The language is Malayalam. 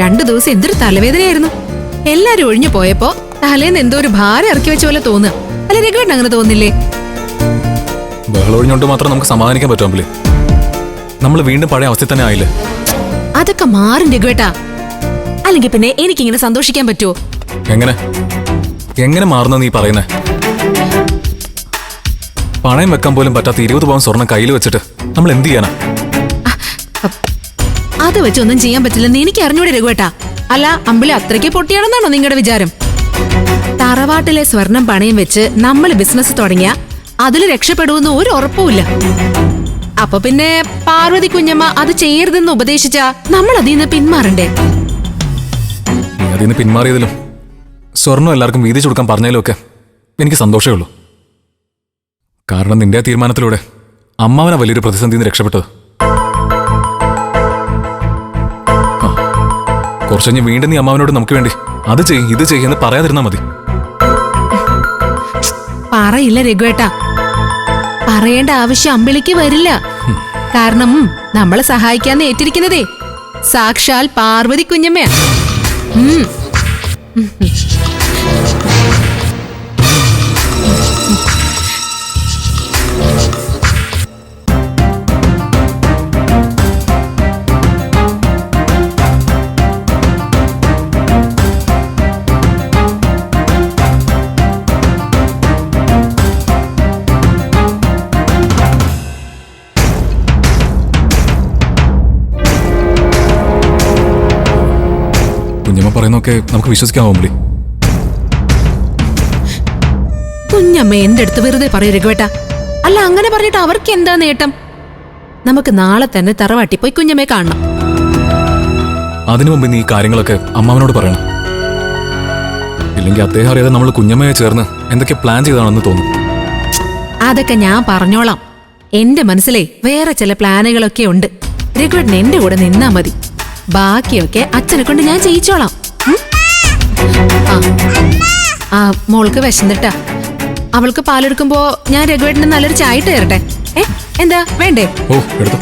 2 ദിവസം എന്തൊരു തലവേദനയായിരുന്നു. എല്ലാരും ഒഴിഞ്ഞു പോയപ്പോ തലേന്ന് എന്തോ ഒരു ഭാരം ഇറക്കി വെച്ച പോലെ തോന്നുക. അല്ല രഘുവേട്ടൻ അങ്ങനെ തോന്നില്ലേ? ബഹളം ഒഴിഞ്ഞോണ്ട് മാത്രം നമുക്ക് സമാധാനിക്കാൻ പറ്റുമല്ലേ? നമ്മൾ വീണ്ടും പഴയ അവസ്ഥയിൽ തന്നെ ആയില്ലേ? അതൊക്കെ മാറും രഘുവേട്ടാ. അല്ലെങ്കിൽ പിന്നെ എനിക്കിങ്ങനെ സന്തോഷിക്കാൻ പറ്റുമോ? എങ്ങനെ മാറുന്ന നീ പറയുന്നേ? പണയം വെക്കാൻ പോലും പറ്റാത്ത 20 പവൻ സ്വർണം കയ്യിൽ വെച്ചിട്ട് നമ്മൾ എന്ത് ചെയ്യാനാ? അത് വെച്ചൊന്നും ചെയ്യാൻ പറ്റില്ലെന്ന് എനിക്ക് അറിഞ്ഞൂടെ രഘുവേട്ടാ. അല്ല അമ്പിളി അത്രയ്ക്ക് പൊട്ടിയാണെന്നാണോ നിങ്ങളുടെ വിചാരം? തറവാട്ടിലെ സ്വർണം പണയം വെച്ച് നമ്മൾ ബിസിനസ് തുടങ്ങിയ അതിൽ രക്ഷപ്പെടുമെന്ന് ഒരു ഉറപ്പുമില്ല. അപ്പൊ പിന്നെ പാർവതി കുഞ്ഞമ്മ അത് ചെയ്യരുതെന്ന് ഉപദേശിച്ചാ നമ്മൾ അതിൽ നിന്ന് പിന്മാറണ്ടേ? നീ അതിൽ നിന്ന് പിന്മാറിയതിലും സ്വർണം എല്ലാവർക്കും വീതിച്ചു കൊടുക്കാൻ പറഞ്ഞതിലും ഒക്കെ എനിക്ക് സന്തോഷമേ ഉള്ളൂ. കാരണം നിന്റെ തീരുമാനത്തിലൂടെ അമ്മാവനാ വലിയൊരു പ്രതിസന്ധിയിൽ നിന്ന് രക്ഷപ്പെട്ടത്. കുറച്ചു കഴിഞ്ഞ് വീണ്ടും നീ അമ്മാവനോട് നമുക്ക് വേണ്ടി അത് ചെയ്യും ഇത് ചെയ്യുമെന്ന് പറയാതിരുന്നാ മതി. പറയില്ല രഘുവേട്ടാ, പറയേണ്ട ആവശ്യം അമ്പിളിക്ക് വരില്ല. കാരണം നമ്മളെ സഹായിക്കാന്ന് ഏറ്റിരിക്കുന്നതേ സാക്ഷാൽ പാർവതി കുഞ്ഞമ്മയാ. കുഞ്ഞമ്മ പറയുന്നൊക്കെ നമുക്ക് വിശ്വസിക്കാമോ അമ്പിളി? കുഞ്ഞമ്മ എന്റെ അടുത്ത് വെറുതെ പറയൂ രഘുവേട്ടാ. അല്ല അങ്ങനെ പറഞ്ഞിട്ട് അവർക്ക് എന്താ നേട്ടം? നമുക്ക് നാളെ തന്നെ തറവാട്ടി പോയി കുഞ്ഞമ്മയെ കാണണം. അതിനു മുമ്പ് നീ ഈ കാര്യങ്ങളൊക്കെ അമ്മാവനോട് പറയണം. ഇല്ലെങ്കിൽ അദ്ദേഹം അറിയാതെ നമ്മൾ കുഞ്ഞമ്മയെ ചേർന്ന് എന്തൊക്കെ പ്ലാൻ ചെയ്താണെന്ന് തോന്നും. അതൊക്കെ ഞാൻ പറഞ്ഞോളാം. എന്റെ മനസ്സിലെ വേറെ ചില പ്ലാനുകളൊക്കെ ഉണ്ട്. രഘുവേട്ടൻ എന്റെ കൂടെ നിന്നാ മതി. ബാക്കിയൊക്കെ അച്ഛനെ കൊണ്ട് ഞാൻ ചെയ്യിച്ചോളാം. ആ മോൾക്ക് വിശന്നിട്ടാ. അവൾക്ക് പാലെടുക്കുമ്പോ ഞാൻ രഘുവേട്ടന് നല്ലൊരു ചായ ഇട്ട് തരട്ടെ? എന്താ വേണ്ടേ? ഓ എടുത്തോ.